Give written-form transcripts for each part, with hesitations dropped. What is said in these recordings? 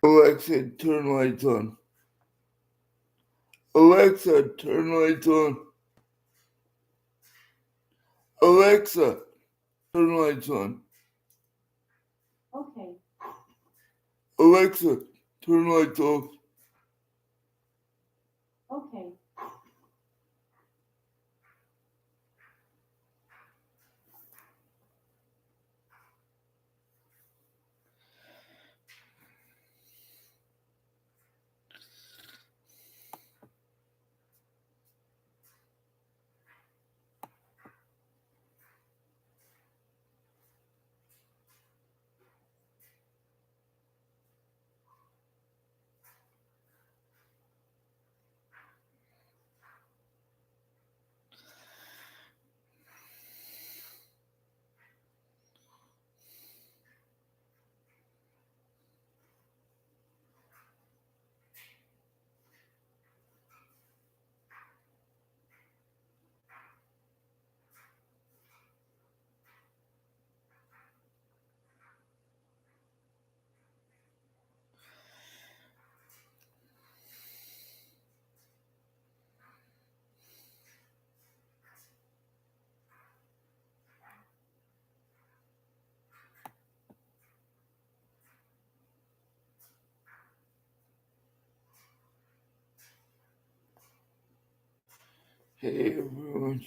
Alexa, turn lights on. Alexa, turn lights on. Alexa, turn lights on. Okay. Alexa, turn lights off. Okay. Hey everyone.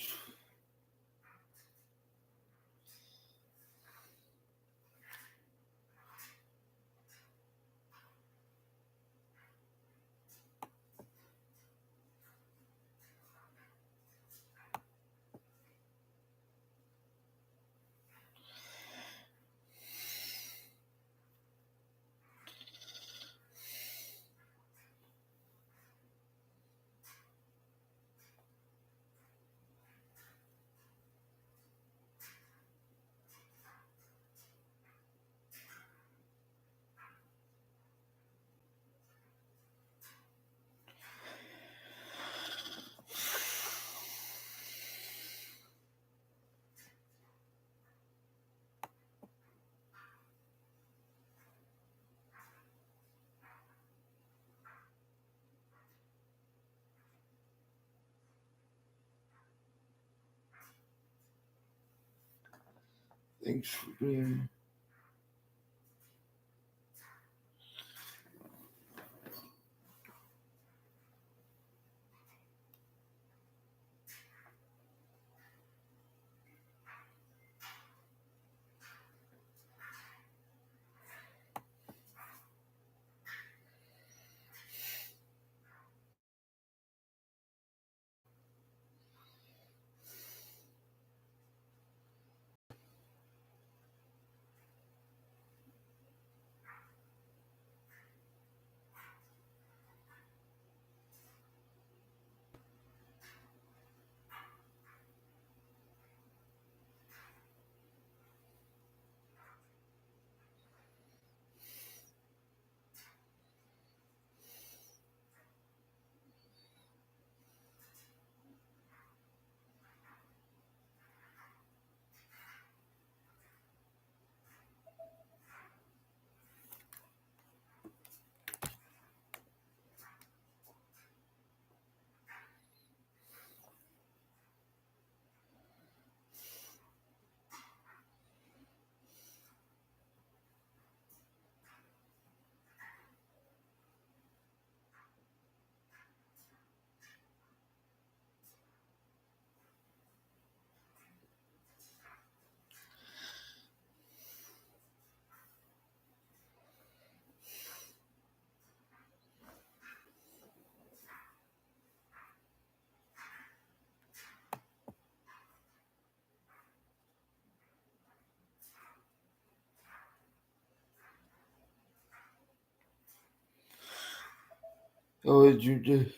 Thanks for being here. How was your day?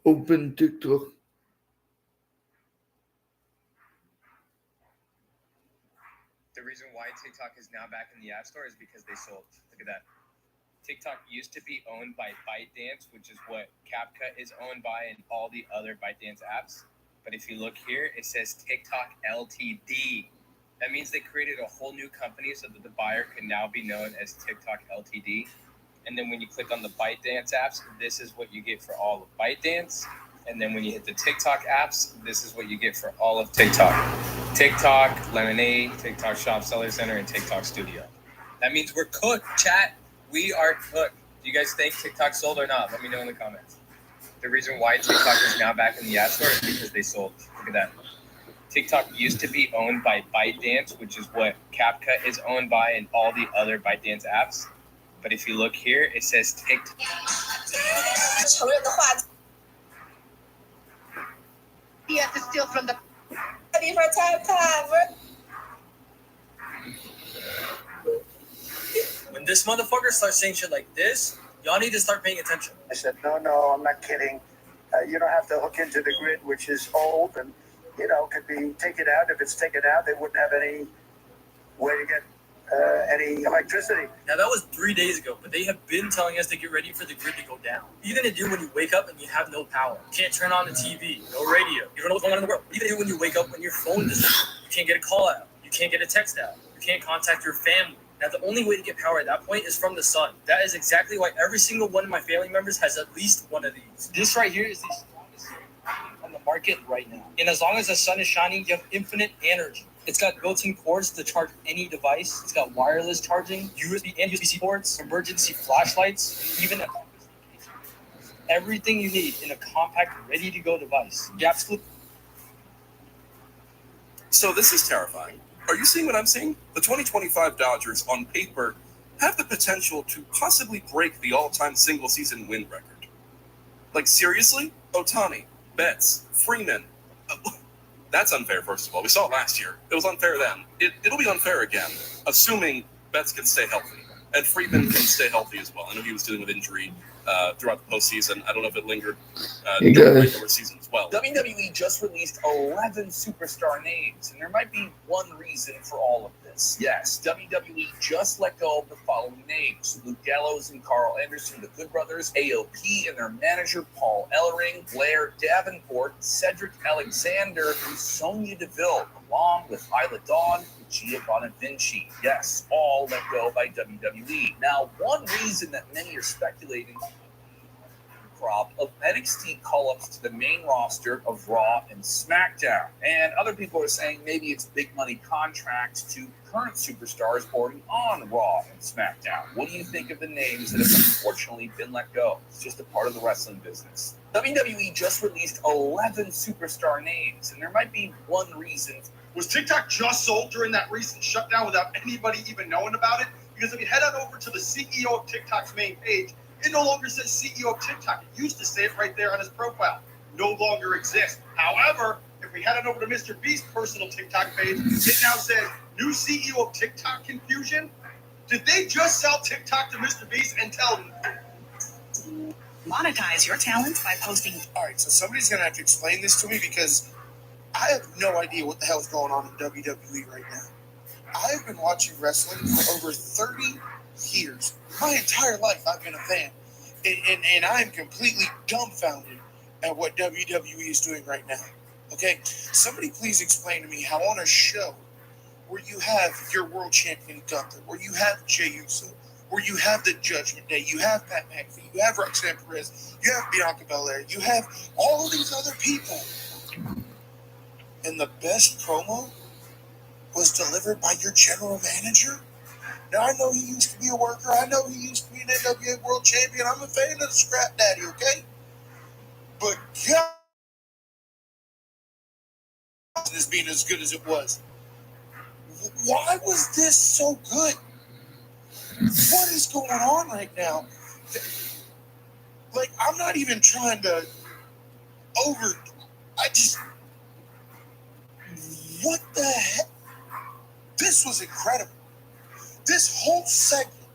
open TikTok. The reason why TikTok is now back in the App Store is because they sold. Look at that. TikTok used to be owned by ByteDance, which is what CapCut is owned by and all the other ByteDance apps. But if you look here, it says TikTok Ltd. That means they created a whole new company so that the buyer can now be known as TikTok Ltd. And then when you click on the ByteDance apps, this is what you get for all of ByteDance. And then when you hit the TikTok apps, this is what you get for all of TikTok. TikTok, Lemonade, TikTok Shop Seller Center, and TikTok Studio. That means we're cooked, chat. We are cooked. Do you guys think TikTok sold or not? Let me know in the comments. The reason why TikTok is now back in the App Store is because they sold. Look at that. TikTok used to be owned by ByteDance, which is what CapCut is owned by and all the other ByteDance apps. But if you look here, it says TikTok. He had to steal from the. When this motherfucker starts saying shit like this, y'all need to start paying attention. I said, no, I'm not kidding. You don't have to hook into the grid, which is old and, could be taken out. If it's taken out, they wouldn't have any way to get any electricity. Now, that was 3 days ago, but they have been telling us to get ready for the grid to go down. What are you going to do when you wake up and you have no power? You can't turn on the TV, no radio. You don't know what's going on in the world. What are you going to do when you wake up when your phone doesn't work? You can't get a call out. You can't get a text out. You can't contact your family. Now, the only way to get power at that point is from the sun. That is exactly why every single one of my family members has at least one of these. This right here is the strongest on the market right now. And as long as the sun is shining, you have infinite energy. It's got built-in cords to charge any device. It's got wireless charging, USB and USB-C ports, emergency flashlights, even a compass location. Everything you need in a compact, ready-to-go device. You absolutely. So this is terrifying. Are you seeing what I'm seeing? The 2025 Dodgers, on paper, have the potential to possibly break the all-time single-season win record. Like, seriously? Ohtani, Betts, Freeman. That's unfair, first of all. We saw it last year. It was unfair then. It'll be unfair again, assuming Betts can stay healthy. And Freeman can stay healthy as well. I know he was dealing with injury throughout the postseason. I don't know if it lingered during the regular season as well. WWE just released 11 superstar names, and there might be one reason for all of this. Yes, WWE just let go of the following names: Luke Gallows and Carl Anderson, the Good Brothers, AOP and their manager Paul Ellering, Blair Davenport, Cedric Alexander, and Sonya Deville, along with Isla Dawn, Gia Bonavinci. Yes, all let go by WWE. Now, one reason that many are speculating crop of NXT call-ups to the main roster of Raw and SmackDown. And other people are saying maybe it's big money contracts to current superstars already on Raw and SmackDown. What do you think of the names that have unfortunately been let go? It's just a part of the wrestling business. WWE just released 11 superstar names, and there might be one reason. Was TikTok just sold during that recent shutdown without anybody even knowing about it? Because if you head on over to the CEO of TikTok's main page, it no longer says CEO of TikTok. It used to say it right there on his profile. No longer exists. However, if we head on over to Mr. Beast's personal TikTok page, it now says new CEO of TikTok confusion. Did they just sell TikTok to Mr. Beast and tell him? Monetize your talent by posting. All right, so somebody's going to have to explain this to me because I have no idea what the hell is going on in WWE right now. I've been watching wrestling for over 30 years. My entire life I've been a fan. And I'm completely dumbfounded at what WWE is doing right now. Okay? Somebody please explain to me how on a show where you have your world champion Gunther, where you have Jey Uso, where you have the Judgment Day, you have Pat McAfee, you have Roxanne Perez, you have Bianca Belair, you have all of these other people. And the best promo was delivered by your general manager? Now, I know he used to be a worker. I know he used to be an NWA world champion. I'm a fan of the Scrap Daddy, okay? But God, this being as good as it was. Why was this so good? What is going on right now? Like, I'm not even trying to what the heck? This was incredible. This whole segment,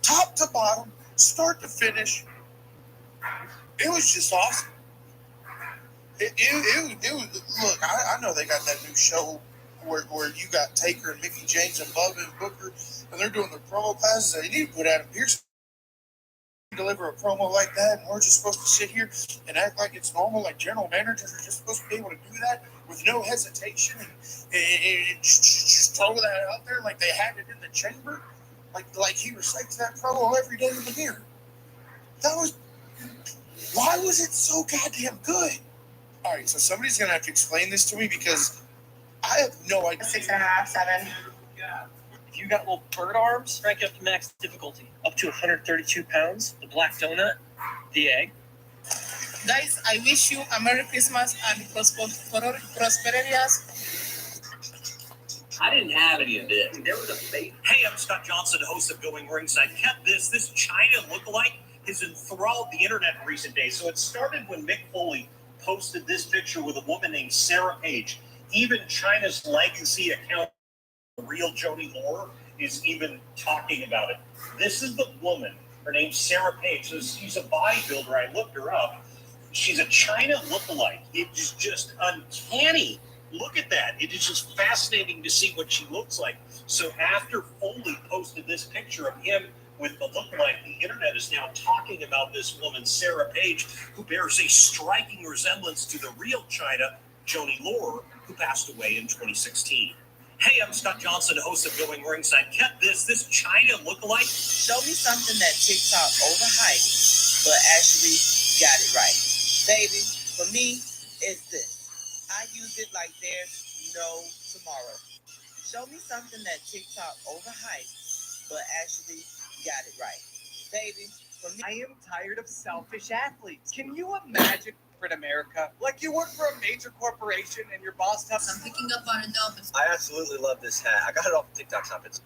top to bottom, start to finish, it was just awesome. It was, look, I know they got that new show where you got Taker and Mickey James and Bubba and Booker, and they're doing the promo classes. They need to put Adam Pearce deliver a promo like that, and we're just supposed to sit here and act like it's normal, like general managers are just supposed to be able to do that with no hesitation and just throw that out there like they had it in the chamber, like he recites that promo every day in the mirror. Why was it so goddamn good? All right, so somebody's gonna have to explain this to me because I have no idea. 6.5, 7. If you got little bird arms, crank up to max difficulty. Up to 132 pounds, the black donut, the egg. Guys, I wish you a Merry Christmas and prosperity. I didn't have any of this. There was a fake. Hey, I'm Scott Johnson, host of Going Ringside. Kept this China lookalike has enthralled the internet in recent days. So it started when Mick Foley posted this picture with a woman named Sarah Page. Even China's legacy account, Real Jody Lore, is even talking about it. This is the woman. Her name's Sarah Page. So she's a bodybuilder. I looked her up. She's a China lookalike. It is just uncanny. Look at that. It is just fascinating to see what she looks like. So after Foley posted this picture of him with the lookalike, the internet is now talking about this woman, Sarah Page, who bears a striking resemblance to the real China, Jody Lore, who passed away in 2016. Hey, I'm Scott Johnson, host of Going Ringside. Kept this China lookalike. Show me something that TikTok overhyped, but actually got it right. Baby, for me, it's this. I use it like there's no tomorrow. Show me something that TikTok overhyped, but actually got it right. Baby, for me, I am tired of selfish athletes. Can you imagine corporate America? Like you work for a major corporation and your boss tells I'm picking up on enough. I absolutely love this hat. I got it off of TikTok shop. It's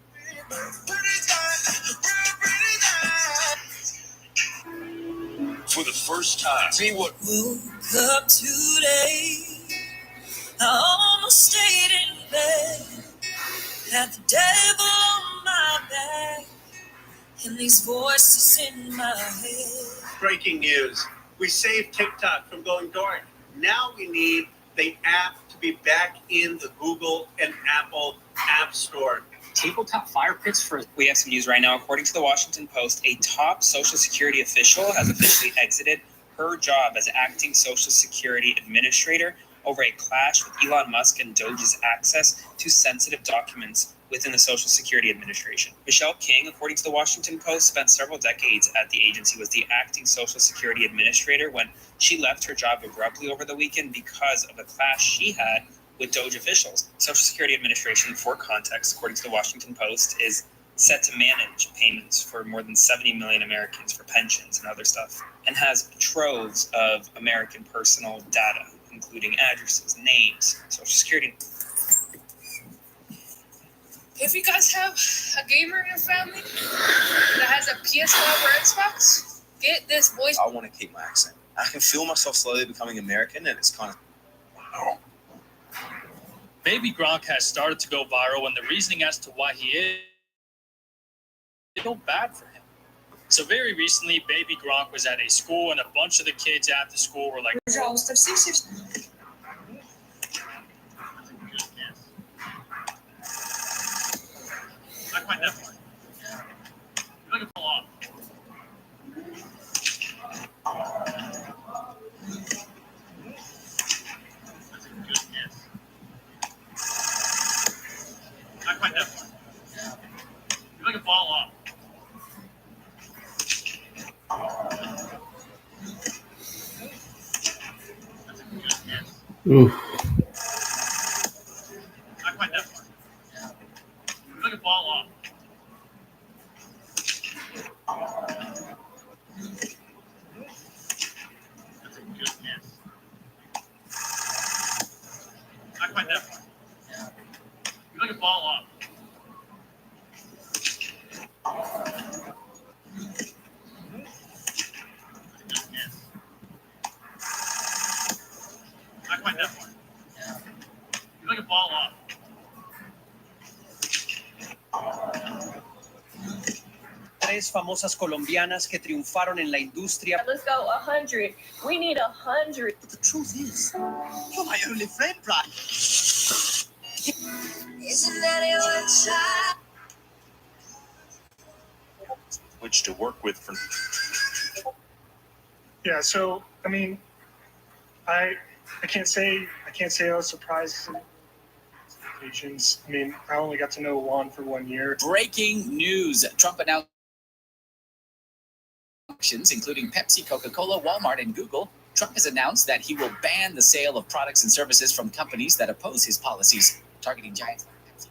For the first time, see what Woke up today, I almost stayed in bed, had the devil on my back, and these voices in my head. breaking news. We saved TikTok from going dark. Now we need the app to be back in the Google and Apple App Store. Tabletop fire pits for. We have some news right now. According to the Washington Post, a top Social Security official has officially exited her job as acting Social Security administrator over a clash with Elon Musk and Doge's access to sensitive documents within the Social Security Administration. Michelle King, according to the Washington Post, spent several decades at the agency, was the acting Social Security Administrator when she left her job abruptly over the weekend because of a clash she had with Doge officials. Social Security Administration, for context, according to the Washington Post, is set to manage payments for more than 70 million Americans for pensions and other stuff, and has troves of American personal data, including addresses, names, Social Security. If you guys have a gamer in your family that has a PS5 or Xbox, get this voice. I want to keep my accent. I can feel myself slowly becoming American, and it's kind of... Baby Gronk has started to go viral, and the reasoning as to why he is so bad for him. So very recently, Baby Gronk was at a school, and a bunch of the kids at the school were like, Пожалуйста, все. I find that funny. I can pull off. That's a good guess. I find that funny. I can fall off. That's a good guess. Oof. I find that funny. I can fall off. That's a good guess. I find that funny. I can fall off. That's a good guess. I find that funny. mujeres famosas colombianas que triunfaron en la industria. Let's go 100. We need 100. But the truth is, you're my only friend, Brian. Isn't anyone child? Which to work with for. Yeah, so I mean, I can't say I was surprised. Expectations. I mean, I only got to know Juan for 1 year. Breaking news: Trump announced actions including Pepsi, Coca-Cola, Walmart, and Google. Trump has announced that he will ban the sale of products and services from companies that oppose his policies, targeting giants like Pepsi,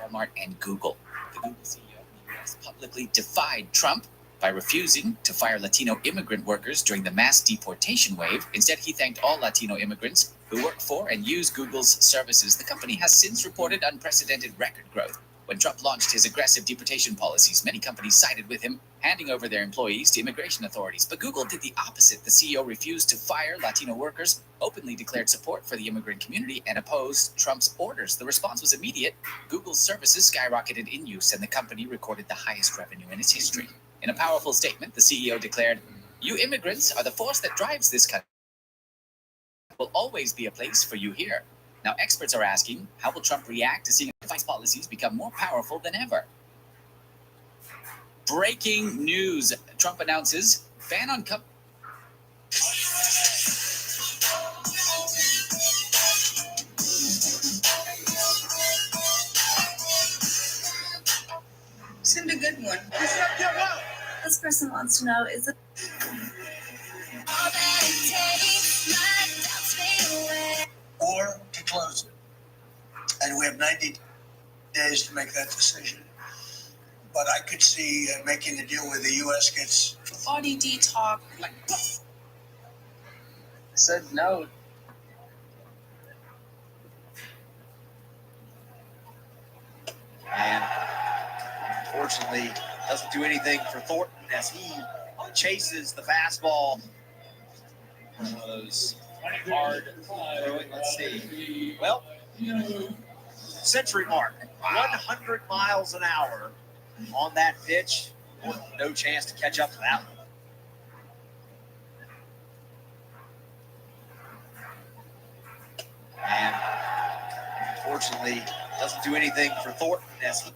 Walmart, and Google. The Google CEO in the U.S. publicly defied Trump by refusing to fire Latino immigrant workers during the mass deportation wave. Instead, he thanked all Latino immigrants who work for and use Google's services. The company has since reported unprecedented record growth. When Trump launched his aggressive deportation policies, many companies sided with him, handing over their employees to immigration authorities. But Google did the opposite. The CEO refused to fire Latino workers, openly declared support for the immigrant community, and opposed Trump's orders. The response was immediate. Google's services skyrocketed in use, and the company recorded the highest revenue in its history. In a powerful statement, the CEO declared, "You immigrants are the force that drives this country. There will always be a place for you here." Now, experts are asking, how will Trump react to seeing device policies become more powerful than ever? Breaking news: Trump announces ban on Send a good one. This person wants to know, is it all that it takes, my doubts fade away? Or to close it. And we have 90 days to make that decision. But I could see making a deal where the U.S. gets RDD talk, like, Said no. And unfortunately, doesn't do anything for Thornton as he chases the fastball. One of those hard throwing. Let's see. Well, century mark, 100 miles an hour on that pitch. No chance to catch up to that one. And unfortunately, doesn't do anything for Thornton as he.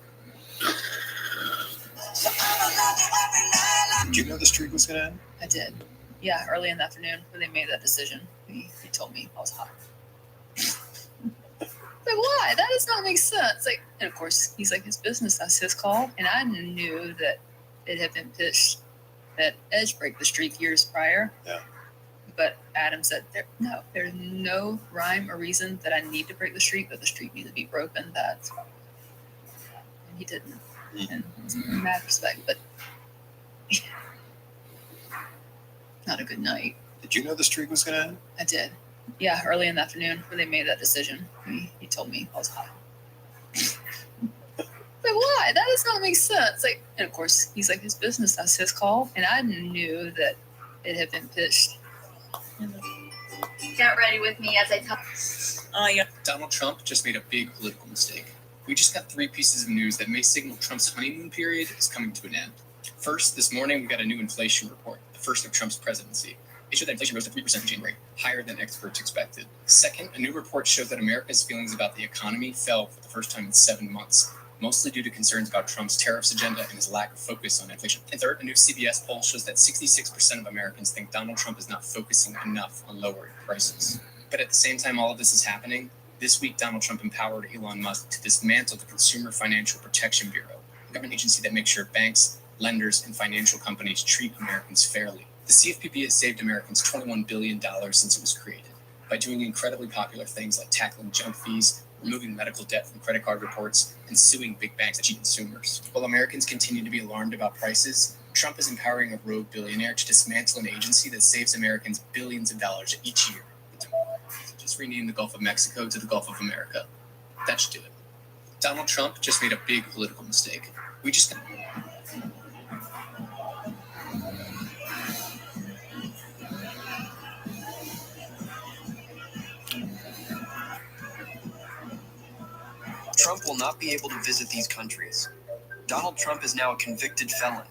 Did you know the streak was going to end? I did. Yeah, early in the afternoon when they made that decision, he told me I was hot. Like, why? That does not make sense. Like, and of course, he's like, his business, that's his call. And I knew that it had been pitched that Edge break the streak years prior. Yeah. But Adam said, there's no rhyme or reason that I need to break the streak, but the streak needs to be broken. And he didn't. And it was in mad respect, but not a good night. Did you know the streak was going to end? I did. Yeah, early in the afternoon when they made that decision, he told me I was hot. Like, why? That does not make sense. Like, and of course, he's like, his business, that's his call. And I knew that it had been pitched. Get ready with me as I tell. Yeah. Donald Trump just made a big political mistake. We just got 3 pieces of news that may signal Trump's honeymoon period is coming to an end. First, this morning we got a new inflation report, the first of Trump's presidency. It showed that inflation rose to 3% in January, higher than experts expected. Second, a new report showed that America's feelings about the economy fell for the first time in 7 months, mostly due to concerns about Trump's tariffs agenda and his lack of focus on inflation. And third, a new CBS poll shows that 66% of Americans think Donald Trump is not focusing enough on lowering prices. But at the same time all of this is happening, this week Donald Trump empowered Elon Musk to dismantle the Consumer Financial Protection Bureau, a government agency that makes sure banks, lenders, and financial companies treat Americans fairly. The CFPB has saved Americans $21 billion since it was created by doing incredibly popular things like tackling junk fees, removing medical debt from credit card reports, and suing big banks that cheat consumers. While Americans continue to be alarmed about prices, Trump is empowering a rogue billionaire to dismantle an agency that saves Americans billions of dollars each year. Just rename the Gulf of Mexico to the Gulf of America. That should do it. Donald Trump just made a big political mistake. We just got... Trump will not be able to visit these countries. Donald Trump is now a convicted felon.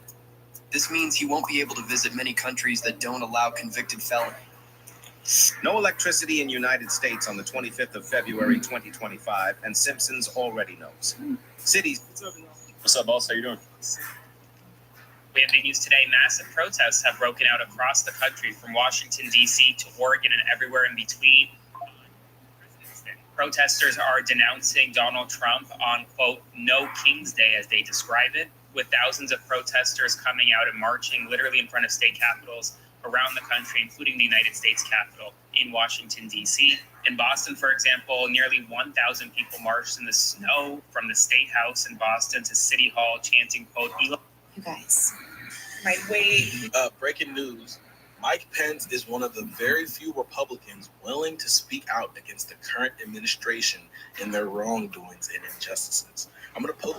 This means he won't be able to visit many countries that don't allow convicted felons. No electricity in United States on the 25th of February, 2025, and Simpsons already knows. Cities. What's up, boss? How you doing? We have big news today. Massive protests have broken out across the country, from Washington, D.C. to Oregon and everywhere in between. Protesters are denouncing Donald Trump on, quote, No King's Day, as they describe it, with thousands of protesters coming out and marching literally in front of state capitals around the country, including the United States Capitol in Washington, D.C. In Boston, for example, nearly 1,000 people marched in the snow from the State House in Boston to City Hall, chanting, quote, You guys. Right, wait. Breaking news. Mike Pence is one of the very few Republicans willing to speak out against the current administration and their wrongdoings and injustices. I'm going to put...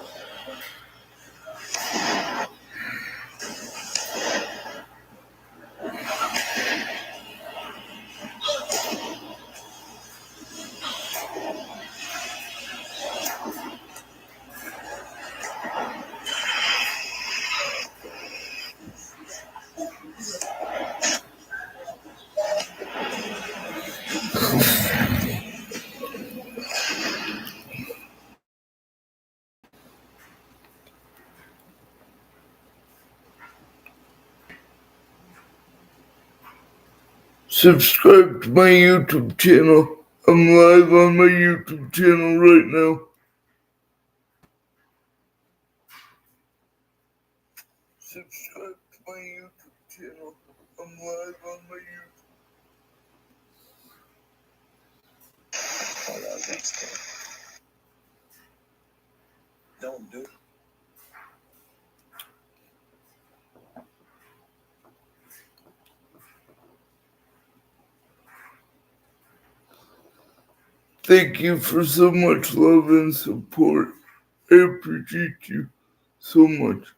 Subscribe to my YouTube channel. I'm live on my YouTube channel right now. Subscribe to my YouTube channel. I'm live on my YouTube. Oh, that was nice. Don't do it. Thank you for so much love and support. I appreciate you so much.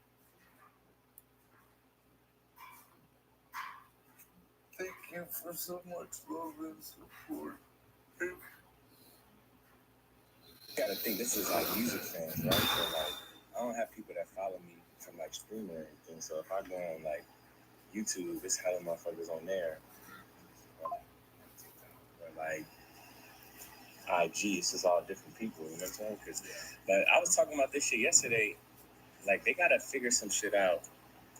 Thank you for so much love and support. Gotta think this is like music fans, right? So like, I don't have people that follow me from like streaming or anything. So if I go on like YouTube, it's hella motherfuckers on there. Or like IG, it's just all different people. You know what I'm saying? But I was talking about this shit yesterday. Like they gotta figure some shit out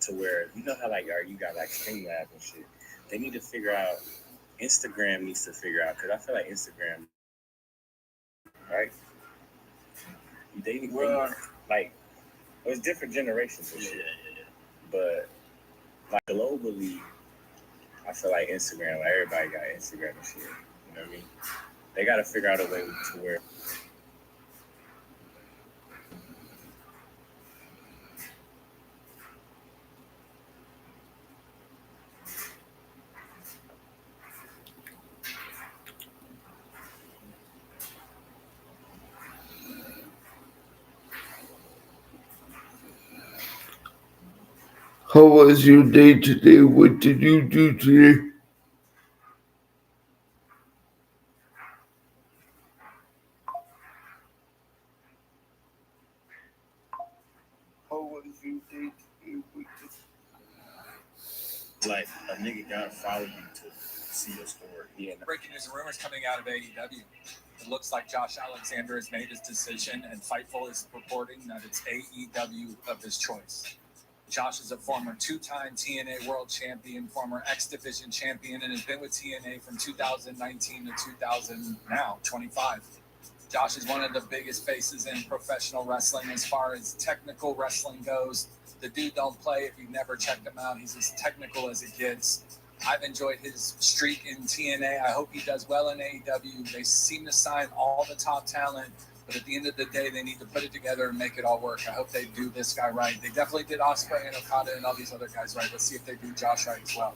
to where you know how like you got like Streamlabs and shit. They need to figure out. Instagram needs to figure out because I feel like Instagram, right? They like there's different generations and shit. But like globally, I feel like Instagram, like everybody got Instagram and shit. You know what I mean? They got to figure out a way to where. How was your day today? What did you do today? How was your day today? Like a nigga gotta follow you to see your story. Yeah. Breaking news and rumors coming out of AEW. It looks like Josh Alexander has made his decision, and Fightful is reporting that it's AEW of his choice. Josh is a former two-time TNA World Champion, former X Division Champion, and has been with TNA from 2019 to 2025. Josh is one of the biggest faces in professional wrestling as far as technical wrestling goes. The dude don't play if you've never checked him out. He's as technical as it gets. I've enjoyed his streak in TNA. I hope he does well in AEW. They seem to sign all the top talent, but at the end of the day, they need to put it together and make it all work. I hope they do this guy right. They definitely did Ospreay and Okada and all these other guys right. Let's see if they do Josh right as well.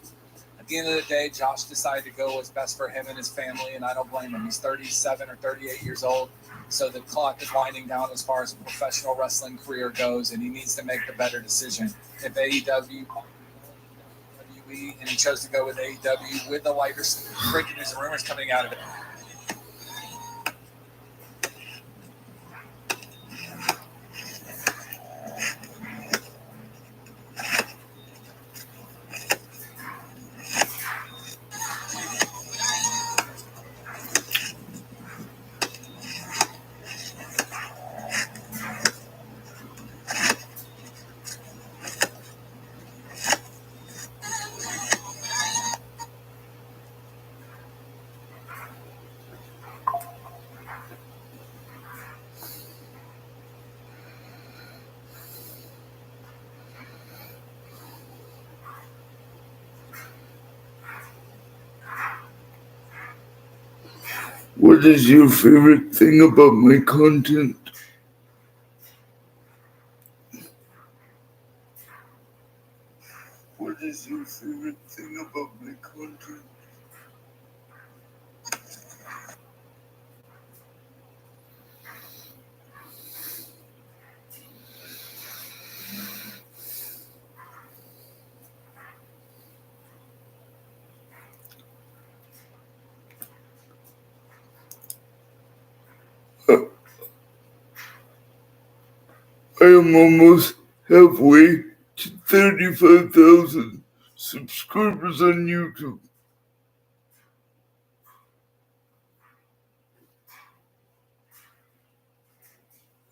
At the end of the day, Josh decided to go what's best for him and his family, and I don't blame him. He's 37 or 38 years old, so the clock is winding down as far as a professional wrestling career goes, and he needs to make the better decision. If AEW and he chose to go with AEW with the lighter breaking news and rumors coming out of it. What is your favorite thing about my content? What is your favorite thing about my content? I am almost halfway to 35,000 subscribers on YouTube.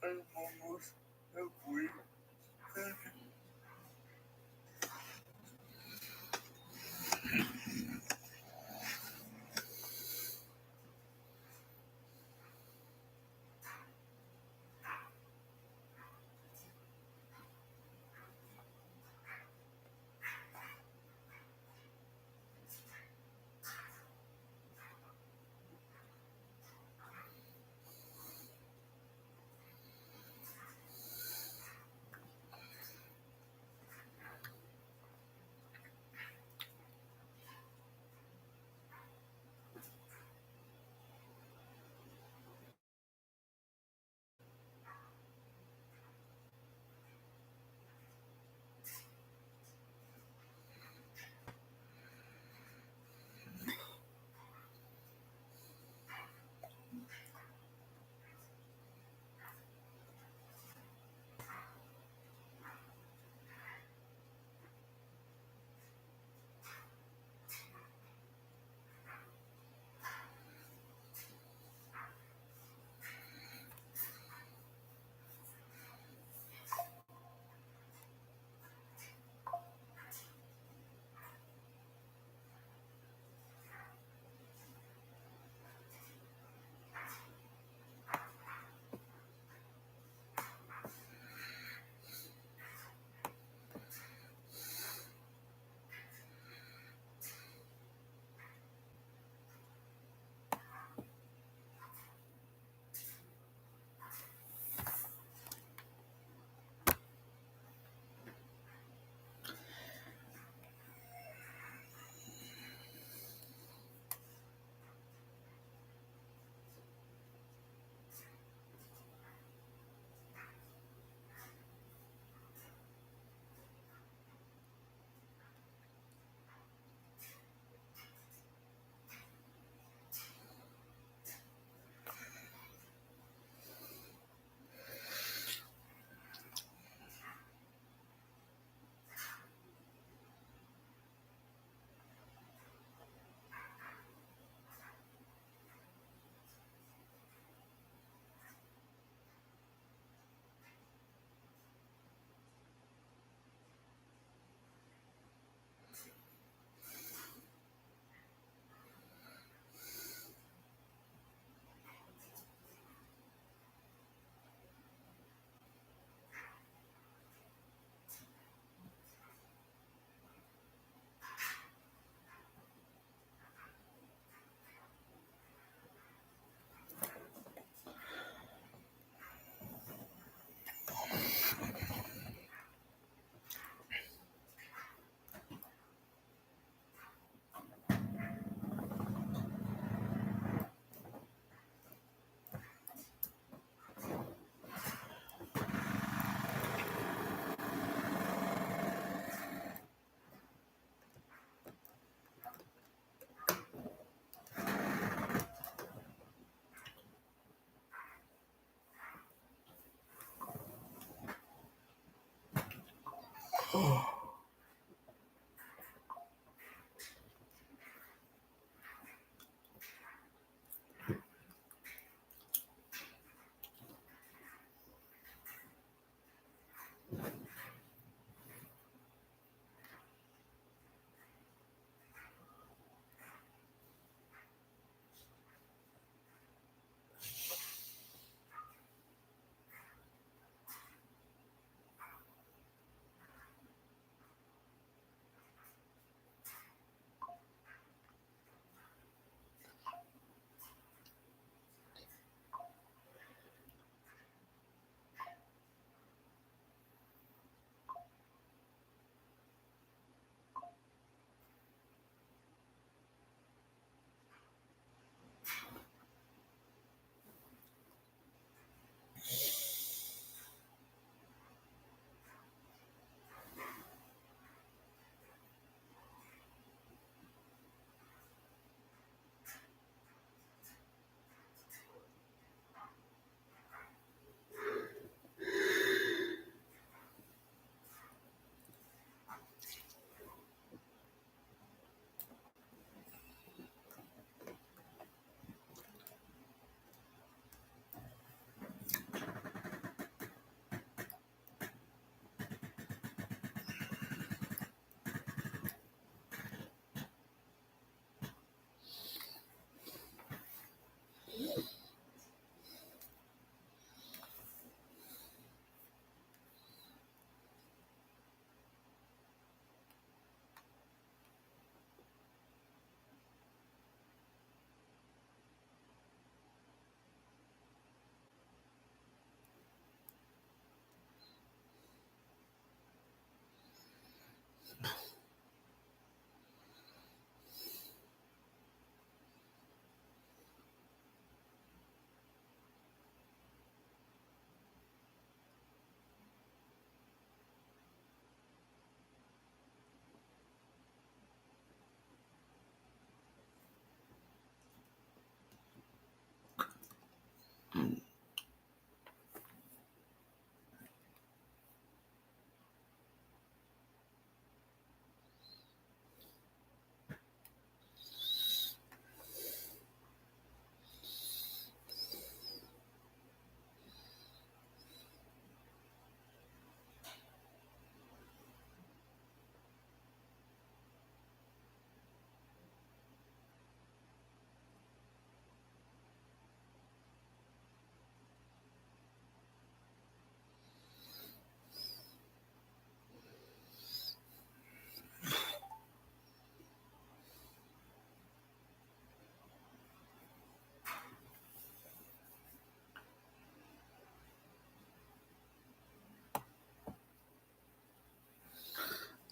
I am almost halfway.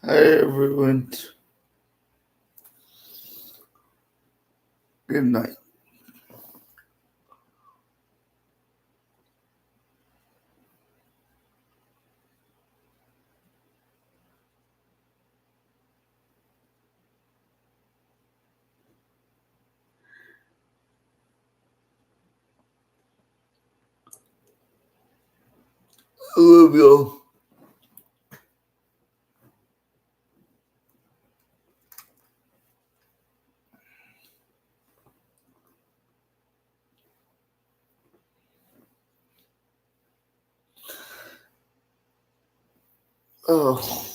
Hi everyone. Good night. I love y'all. Oh.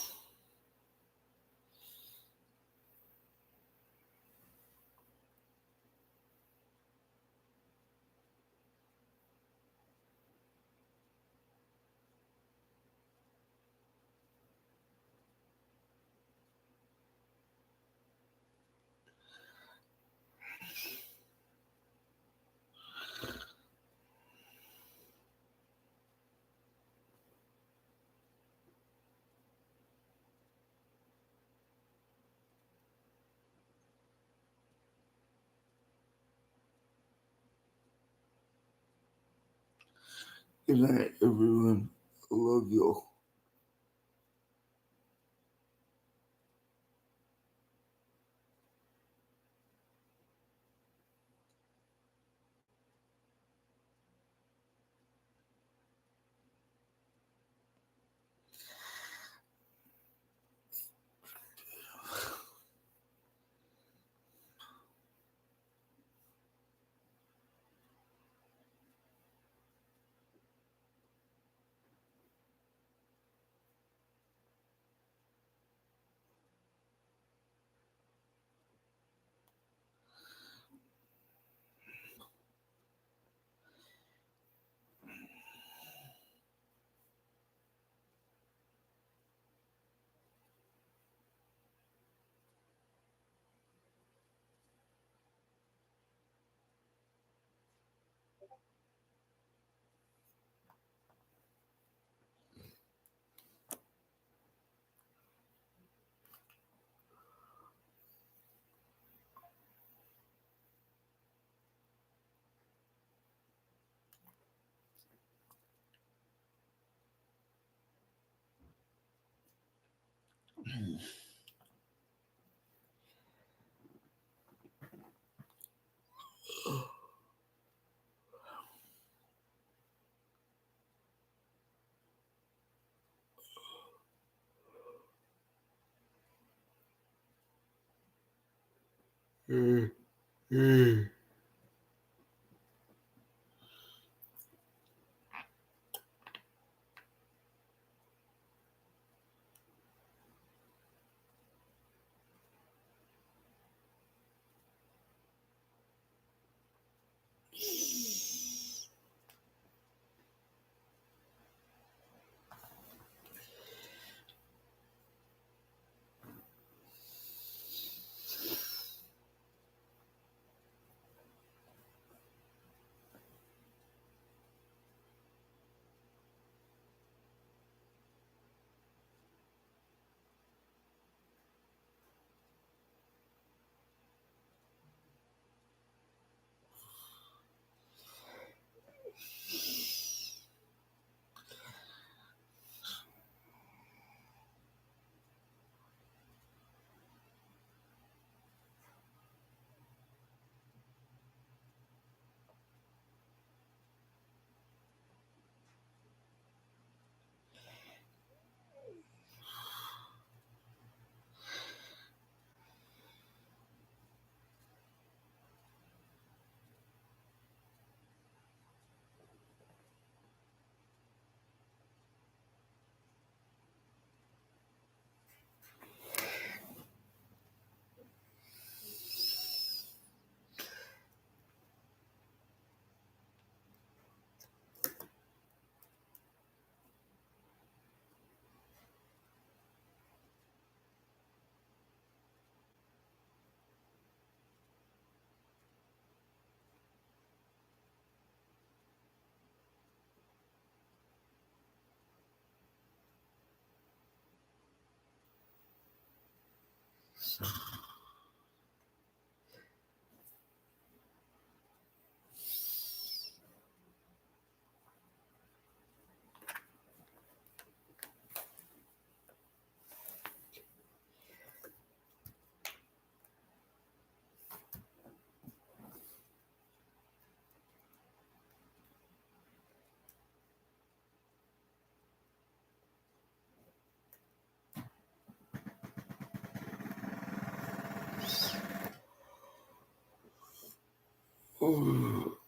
Good night, everyone. I love y'all. Oh.